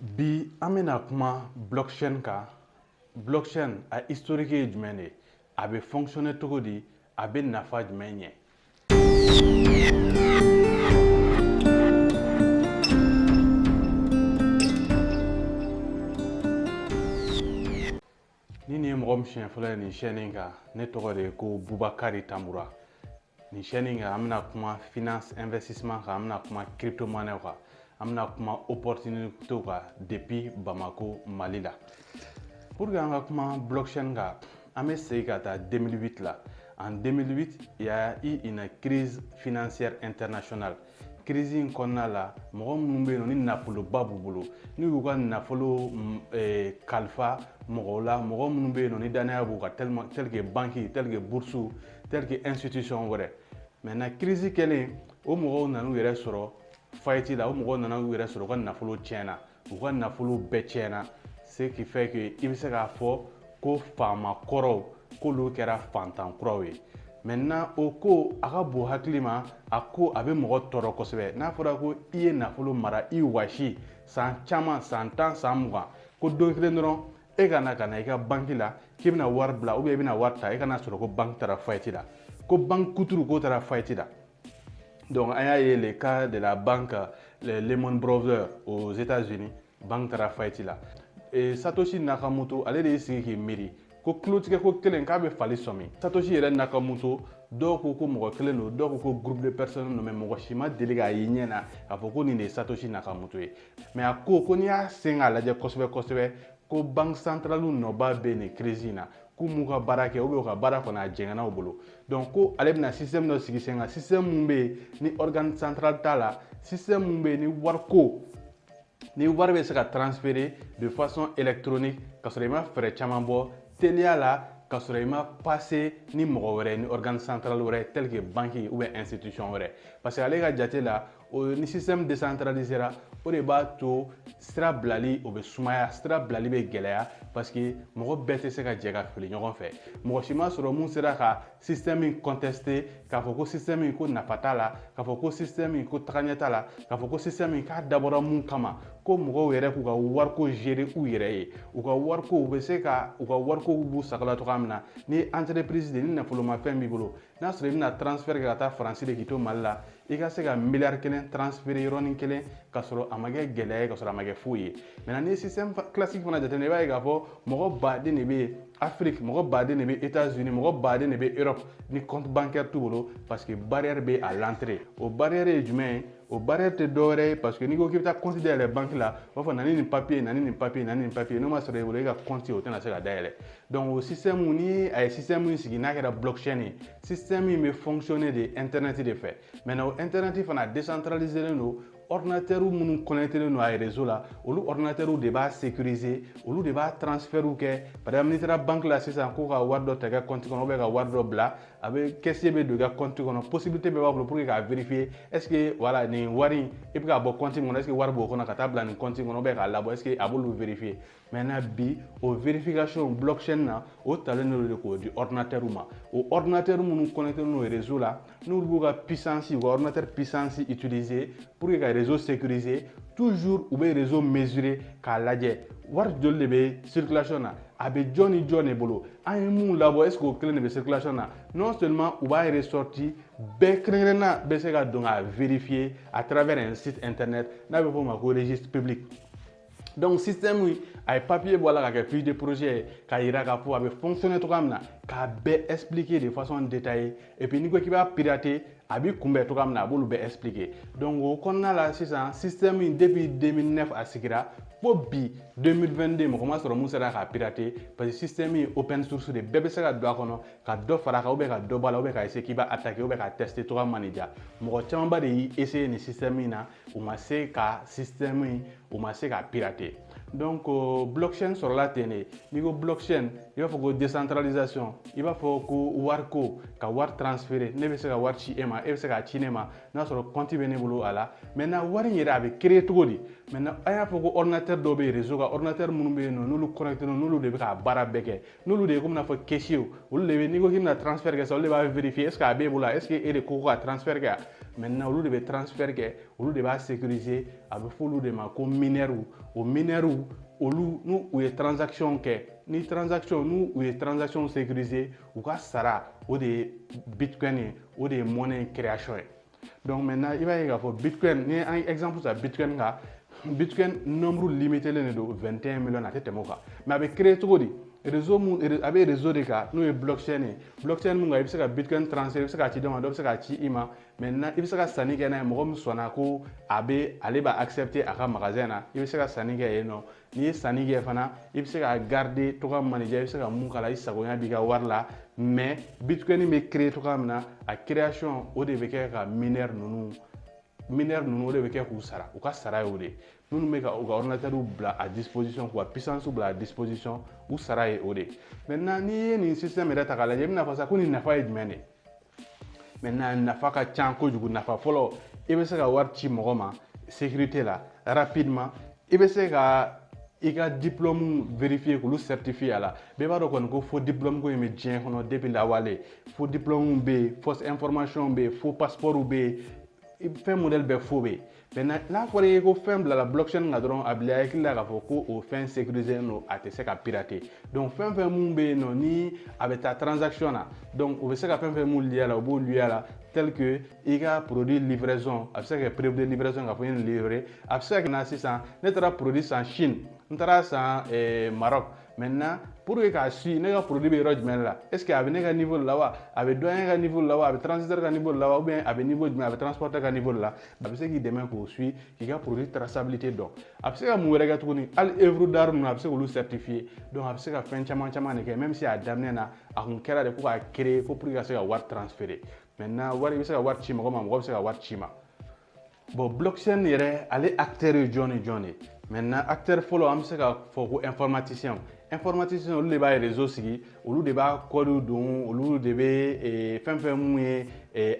Bi an bɛna kuma blockchain kan. Blockchain a historique ye jumɛn de ye? A bɛ fonctionner cogo di? A bɛ nafa jumɛn ɲɛ? Ni nin ye mɔgɔ min siɲɛ fɔlɔ ye nin chaîne in kan, ne tɔgɔ de ye ko Bubakari Tamura. Nin chaîne in kan an bɛna kuma finance investissement kan, an bɛna kuma crypto monnaie kan, an bɛna kuma opportunité kan depuis Bamako, Mali la. Pour que an ka kuma blockchain kan, an bɛ segin ka taa 2008 la. En 2008, il y a eu une crise financière internationale. Crise in kɔnɔna la, mɔgɔ minnu bɛ yen ni nafoloba b'u bolo, n'u y'u ka nafolo kalifa mɔgɔw la, mɔgɔ minnu bɛ yen ni danaya b'u kan, tel que banque, tel que bourse, tel que institution wɛrɛ. Maintenant crise kɛlen, o mɔgɔw nana u yɛrɛ sɔrɔ faillite la, o mɔgɔw nana u yɛrɛ sɔrɔ u ka nafolo tiɲɛna, u ka nafolo bɛɛ tiɲɛna. Ce qui fait que i bɛ se k'a fɔ ko faama kɔrɔw k'olu kɛra fantan kuraw ye. Maintenant o ko a ka bon hakili ma, a ko a bɛ mɔgɔ tɔɔrɔ kosɛbɛ. N'a fɔra ko i ye nafolo mara i wasi san caman, san 10, san 20, ko don kelen dɔrɔn e ka na i ka banque la k'i bɛna wari bila ou bien i bɛna wari ta, e kana sɔrɔ ko banque taara faillite la, ko banque kuturu ko taara faillite la. Donc an y'a ye le cas de la banque Lehman Brothers aux États-Unis, banque taara faillite la. Satoshi Nakamoto ale de y'i sigi k'i miiri ko tulotigɛ ko kelen k'a bɛ fali sɔmi. Satoshi yɛrɛ Nakamoto dɔw ko mɔgɔ kelen don, dɔw ko groupe de personnes don, mais mɔgɔ si ma deli k'a ye ɲɛ na k'a fɔ ko nin de ye Satoshi Nakamoto ye. Mais a ko n'i y'a sen k'a lajɛ kosɛbɛ ko banque centrale nɔba bɛ nin crise in na, k'u m'u ka baara kɛ ou bien u ka baara kɔni a jɛngɛnna u bolo. Donc ko ale bɛna système dɔ sigi sen kan, système mun bɛ yen ni organe central t'a la, système mun bɛ yen ni wariko, ni wari bɛ se ka transférer de façon électronique k'a sɔrɔ i ma frais caman bɔ, teliya la, k'a sɔrɔ i ma passer ni mɔgɔ wɛrɛ ni organe central wɛrɛ tel que banque ou bien institution wɛrɛ. Parce que ale ka jate la, ni système décentralisé ra, o de b'a to sira bilali o bɛ sumaya, sira bilali bɛ gɛlɛya parce que mɔgɔ bɛɛ tɛ se ka jɛ ka fili ɲɔgɔn fɛ. Mɔgɔ si ma sɔrɔ mun sera ka système in contester k'a fɔ ko système in ko nafa t'a la, k'a fɔ ko système in ko tagaɲɛ t'a la, k'a fɔ ko système in k'a dabɔra mun kama, ko mɔgɔw yɛrɛ k'u ka wariko gérer u yɛrɛ ye. U ka wariko u bɛ se ka u ka wariko b'u sagala cogoya min na. Ni entreprise de ni nafolomafɛn b'i bolo, n'a sɔrɔ i bɛna transfert kɛ ka taa Faransi de k'i to Mali la, i ka se ka miliyari kelen transférer yɔrɔnin kelen k'a sɔrɔ a ma kɛ gɛlɛya ye, k'a sɔrɔ a ma kɛ foyi ye. Maintenant ni ye système classique fana jateminɛ, i b'a ye k'a fɔ mɔgɔ baden de bɛ yen Afrique, mɔgɔ baden de bɛ États-Unis, mɔgɔ baden de bɛ Europe ni compte bancaire t'u bolo parce que barrière bɛ à l'entrée. O barrière ye jumɛn ye? O barrière tɛ dɔwɛrɛ ye parce que n'i ko k'i bɛ taa compte dayɛlɛ banque la, u b'a fɔ nani nin papier, nani nin papier, nani nin papier, n'o ma sɔrɔ i bolo e ka compte o tɛna se ka dayɛlɛ. Donc o système ni a ye système in sigi n'a kɛra blockchain ye, système in bɛ fonctionner de internet de fɛ. Maintenant o internet fana décentralisé don, ordinateur minnu connecté don a réseau la, olu ordinateur de b'a sécuriser, olu de b'a transfert kɛ. Par exemple n'i taara banque la sisan ko ka wari dɔ ta i ka compte kɔnɔ ou bien ka wari dɔ bila, a bɛ caissier bɛ don i ka compte kɔnɔ, possibilité bɛɛ b'a bolo pour que k'a vérifier est-ce que voilà nin wari i bɛ k'a bɔ compte kɔnɔ, est-ce que wari b'o kɔnɔ ka taa bila nin compte kɔnɔ ou bien k'a labɔ, est-ce que a b'olu vérifier. Maintenant bi o vérification blockchain na o talen de k'o di ordinateur ma. O ordinateur minnu connecté no réseau la, n'olu b'u ka puissance, u ka ordinateur puissance utiliser pour que ka réseau sécurisé, toujours u bɛ réseau mesurer k'a lajɛ wari joli de bɛ circulation na, a bɛ jɔn ni jɔn de bolo, an ye mun labɔ est-ce que o kelen de bɛ circulation na. Non seulement u b'a ressorti bɛɛ kɛrɛnkɛrɛnna bɛ se ka don k'a vérifier à travers un site internet n'a bɛ fɔ o ma ko registre public. Donc système in a ye papier bɔ a la ka kɛ fiche de projet ye k'a yira k'a fɔ a bɛ fonctionner cogoya min na, k'a bɛɛ expliquer de façon détaillée, et puis n'i ko k'i b'a pirater a b'i kunbɛn cogoya min na a b'olu bɛɛ expliquer. Donc o kɔnɔna la sisan système in depuis 2009 a sigira fo bi 2022 mɔgɔ ma sɔrɔ mun sera k'a pirater parce que système in open source de, bɛɛ bɛ se ka don a kɔnɔ ka dɔ fara a kan ou bien ka dɔ bɔ a la ou bien ka essayer k'i b'a attaquer ou bien ka tester cogoya min ma nin diya. Mɔgɔ camanba de y'i essayer nin système in na, u ma se ka système in u ma se k'a pirater. Donc blockchain sɔrɔla ten de. N'i ko blockchain i b'a fɔ ko décentralisation, i b'a fɔ ko wariko, ka wari transférer, ne bɛ se ka wari ci e ma, e bɛ se k'a ci ne ma n'a sɔrɔ compte bɛ ne bolo a la. Maintenant wari in yɛrɛ a bɛ créer cogo di? Maintenant an y'a fɔ ko ordinateur dɔw bɛ yen réseau kan, ordinateur minnu bɛ yen nɔ n'olu connecté don, n'olu de bɛ k'a baara bɛɛ kɛ, n'olu de ye komi n'a fɔ caissier, olu de bɛ n'i ko k'i bɛna transfert kɛ sisan olu de b'a vérifier est-ce que a b'e bolo, est-ce que e de ko ka transfert kɛ. maintenant olu de bɛ transfert kɛ, olu de b'a sécuriser, a bɛ fɔ olu de ma ko mineurs, o mineurs olu n'u u ye transaction kɛ, ni transaction n'u u ye transaction sécuriser, u ka sara o de ye Bitcoin ye, o de ye monnaie création ye. Donc maintenant i b'a ye k'a fɔ Bitcoin, ni an ye exemple ta Bitcoin kan, Bitcoin nombre limité len de don 21 millions a tɛ tɛmɛ o kan, mais a bɛ créer cogo di? Réseau mun a bɛ réseau de kan n'o ye blockchain ye, blockchain mun kan i bɛ se ka Bitcoin transférer, i bɛ se k'a ci dɔ ma, dɔ bɛ se k'a ci i ma, maintenant i bɛ se ka sanni kɛ n'a ye, mɔgɔ min sɔnna ko ale b'a accepter a ka magasin na, i bɛ se ka sanni kɛ yen nɔ, n'i ye sanni kɛ fana i bɛ se ka garder togoya min na i bɛ se ka mun k'a la, i sagoya b'i ka wari la, mais Bitcoin bɛ créer togoya min na, a création o de bɛ kɛ ka mineurs ninnu o de bɛ kɛ k'u sara, u ka sara ye o de ye, minnu bɛ ka u ka ordinateur bila à disposition, k'u ka puissance bila à disposition, u sara ye o de ye. Maintenant n'i ye nin système yɛrɛ ta k'a lajɛ i bɛna fɔ sa ko nin nafa ye jumɛn de ye? Maintenant nafa ka ca kojugu. Nafa fɔlɔ i bɛ se ka wari ci mɔgɔ ma sécurité la rapidement, i bɛ se ka i ka diplôme vérifier k'olu certifier a la. Bɛɛ b'a dɔn kɔni ko faux diplôme ko in bɛ diɲɛ kɔnɔ depuis lawale, faux diplôme bɛ yen, fausse information bɛ yen, faux passeport bɛ yen, fɛn modèle bɛɛ faux bɛ yen. Maintenant n'a fɔra i ye ko fɛn bila la blockchain kan dɔrɔn a bila i hakili la k'a fɔ ko o fɛn sécurisé non, a tɛ se ka pirater. Donc fɛn fɛn mun bɛ yen nɔ ni a bɛ taa transaction na, donc o bɛ se ka fɛn fɛn mun lié a la o b'o lié a la, tel que i ka produit livraison, a bɛ se ka kɛ preuve de livraison k'a fɔ i ye nin livrer, a bɛ se ka kɛ na sisan ne taara produit san Chine, n taara san Maroc, maintenant pour que k'a su ne ka produit bɛ yɔrɔ jumɛn la, est ce que a bɛ ne ka niveau la wa, a bɛ douanier ka niveau la wa, a bɛ transitaire ka niveau la wa, ou bien a bɛ niveau jumɛn, a bɛ transporteur ka niveau la, a bɛ se k'i dɛmɛ k'o suit k'i ka produit traçabilité dɔn. A bɛ se ka mun wɛrɛ kɛ tuguni, hali œuvre d'art ninnu a bɛ se k'olu certifier, donc a bɛ se ka fɛn caman de kɛ, même si a daminɛ na a kun kɛra de ko k'a créer ko pour que ka se ka wari transférer. Maintenant wari i bɛ se ka wari ci mɔgɔ ma, mɔgɔ bɛ se ka wari ci ma. Bon blockchain yɛrɛ ale acteur ye jɔn ye? Maintenant acteur fɔlɔ an bɛ se ka fɔ ko informaticien olu de b'a réseau sigi, olu de b'a code don, olu de bɛ fɛn fɛn mun ye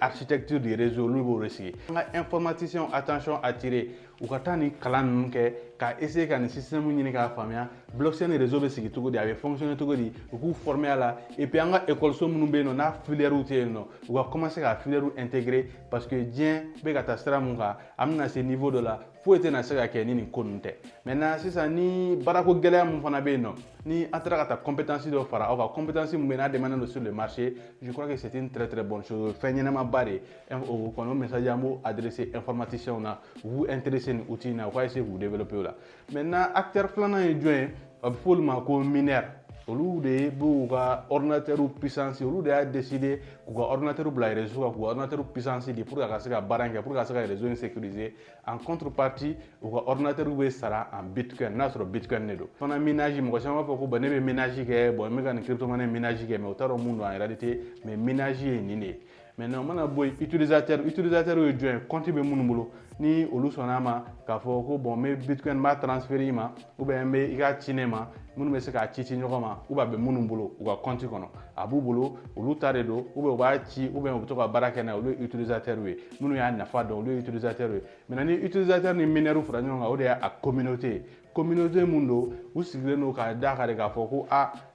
architecture du réseau olu b'o de sigi. An ka informaticien attention attirer u ka taa nin kalan ninnu kɛ ka essayer ka nin système ɲini k'a faamuya, blockchain réseau bɛ sigi cogo di, a bɛ fonctionner cogo di, u k'u former a la, et puis an ka école so minnu bɛ yen nɔ n'a filière tɛ yen nɔ u ka commencer ka filière intégrer parce que diɲɛ bɛ ka taa sira mun kan an bɛna se niveau dɔ la foyi tɛna se ka kɛ ni nin ko ninnu tɛ. Maintenant sisan ni baarako gɛlɛya mun fana bɛ yen nɔ, ni an taara ka taa compétence dɔ fara aw kan, compétence mun bɛ n'a dɛmɛnen don sur le marché, je crois que c'est une très bonne chose, fɛn ɲɛnamaba de, o kɔni o message an b'o adresser informaticiens na, u b'u intéresser nin outil na, u ka essayer k'u développer o la. Maintenant acteur filanan ye jɔn ye? A bɛ fɔ olu ma ko mineur. Olu de b'u ka ordinateur puissance, olu de y'a décider k'u ka ordinateur bila réseau kan, k'u ka ordinateur puissance di pour que a ka se ka baara kɛ, pour que a se ka réseau in sécuriser. En contrepartie u ka ordinateur bɛ sara en bitcoin, n'a sɔrɔ bitcoin de don. Fana minage mɔgɔ caman b'a fɔ ko bon ne bɛ minage kɛ, bon n bɛ ka nin crypto-monnaie minage kɛ, mais u t'a dɔn mun don en réalité, mais minage ye nin de ye. Maintenant mana bɔ yen utilisateur ye jɔn ye? Compte bɛ minnu bolo ni olu sɔnna ma k'a fɔ ko bon n bɛ bitcoin n b'a transférer i ma, ou bien n bɛ i ka ci ne ma, minnu bɛ se k'a ci ɲɔgɔn ma, ou bien a bɛ minnu bolo u ka compte kɔnɔ, a b'u bolo olu ta de don, ou bien u b'a ci, ou bien u bɛ to ka baara kɛ n'a ye, olu ye utilisateur ye, minnu y'a nafa dɔn olu ye utilisateur ye. Maintenant ni utilisateur ni mineur fara ɲɔgɔn kan o de y'a communauté ye. Communauté mun don u sigilen don k'a da ka de k'a fɔ ko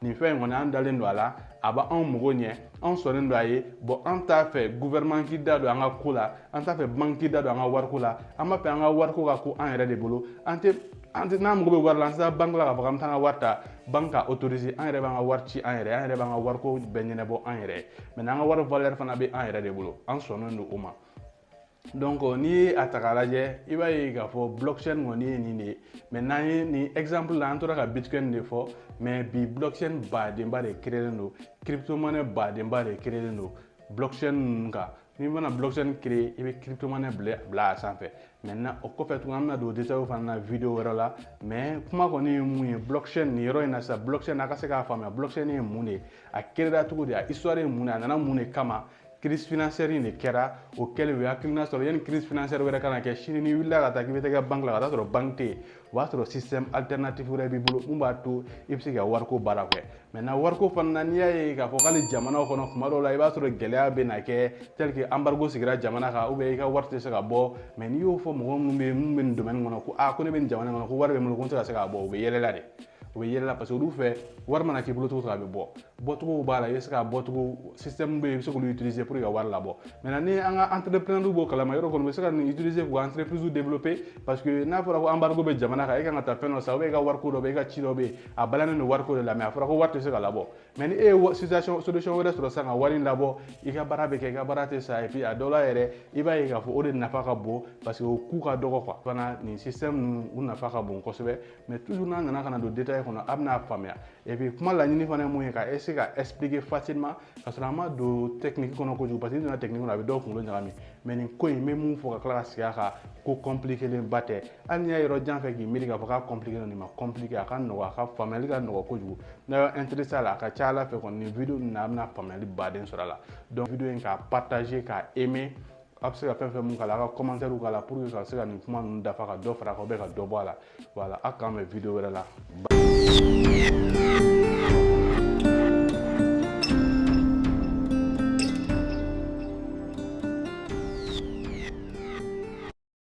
nin fɛn in kɔni an dalen don a la, a b'anw mago ɲɛ, anw sɔnnen don a ye, bon an t'a fɛ gouvernement k'i da don an ka ko la, an t'a fɛ banque k'i da don an ka wariko la, an b'a fɛ an ka wariko ka ko an yɛrɛ de bolo, an tɛ n'an mago bɛ wari la an tɛ taa banque la k'a fɔ k'an bɛ taa an ka wari ta banque ka autoriser, an yɛrɛ b'an ka wari ci an yɛrɛ, an yɛrɛ b'an ka wariko bɛɛ ɲɛnabɔ an yɛrɛ ye. Maintenant an ka wari valeur fana bɛ an yɛrɛ de bolo, an sɔnnen don o ma. Donc n'i ye a ta k'a lajɛ i b'a ye k'a fɔ blockchain kɔni ye nin de ye, mais n'an ye nin exemple la an tora ka bitcoin de fɔ, mais bi blockchain badenba de créelen don, crypto-monnaie badenba de créelen don blockchain ninnu kan. N'i mana blockchain créer i bɛ crypto-monnaie bila a sanfɛ. Maintenant o kɔfɛ tuguni an bɛna don détail fana na vidéo wɛrɛ la, mais kuma kɔni ye mun ye blockchain nin yɔrɔ in na sisan blockchain a ka se k'a faamuya blockchain ye mun de ye, a créera cogo di, a histoire ye mun de, a nana mun de kama. Crise financière in de kɛra o kɛlen u ye hakilina sɔrɔ yanni crise financière wɛrɛ ka na kɛ sini n'i wulila ka taa k'i bɛ taa i ka banque la ka taa sɔrɔ banque tɛ yen, o b'a sɔrɔ système alternatif wɛrɛ b'i bolo mun b'a to i bɛ se ka wariko baara kɛ. Maintenant wariko fana na n'i y'a ye k'a fɔ k'ale jamanaw kɔnɔ tuma dɔw la i b'a sɔrɔ gɛlɛya bɛ na kɛ tel que embargo sigira jamana kan ou bien i ka wari tɛ se ka bɔ, mais n'i y'o fɔ mɔgɔ minnu bɛ nin domaine kɔnɔ ko ko ne bɛ nin jamana kɔnɔ ko wari bɛ n bolo ko n tɛ ka se k'a bɔ, u bɛ yɛlɛla de. o bɛ yɛlɛla parce que olu fɛ wari mana k'i bolo cogo a bɛ bɔcogo b'a la i bɛ se ka bɔcogo système bɛ yen i bɛ se k'olu utiliser pour ka wari labɔ maintenant ni an ka entrepreneur b'o kalama yɔrɔ kɔni u bɛ se ka nin utiliser k'u entreprise développer parce que n'a fɔra ko embargo bɛ jamana kan e kan ka taa fɛn dɔ san ou bien i ka wariko dɔ bɛ yen i ka ci dɔ bɛ yen a balannen don wariko de la mais a fɔra ko wari tɛ se ka labɔ mais ni e ye solution wɛrɛ sɔrɔ sisan ka wari in labɔ i ka baara bɛ kɛ i ka baara tɛ sa et puis a dɔw la yɛrɛ i b'a ye k'a fɔ o de nafa ka bon parce que o coût ka dɔgɔ quoi fana nin système ninnu u nafa ka bon kosɛbɛ mais toujours n'a nana ka na don détail kɔnɔ a bɛna faamuya et puis kuma laɲini fana ye mun ye ka essayer ka expliquer facilement ka sɔrɔ a ma don technique kɔnɔ kojugu parce que ni donna technique kɔnɔ a bɛ dɔw kunkolo ɲagami mais nin ko in n bɛ mun fɔ ka tila ka sigi a kan ko compliqué ba tɛ hali n'i y'a yɔrɔ jan fɛ k'i miiri k'a fɔ k'a compliqué don nin ma compliqué a ka nɔgɔ a ka faamuyali ka nɔgɔ kojugu n'a y'aw intéressé a la a ka ca ala fɛ kɔni nin vidéo nin na a bɛna faamuyali baden sɔrɔ a la donc vidéo in k'a partager k'a aimer a bɛ se ka fɛn fɛn mun k'a la a ka commentaire k'a la pour que ka se ka nin kuma ninnu dafa ka dɔ fara a kan ou bien ka dɔ bɔ a la voilà a k'an bɛn vidéo wɛrɛ la.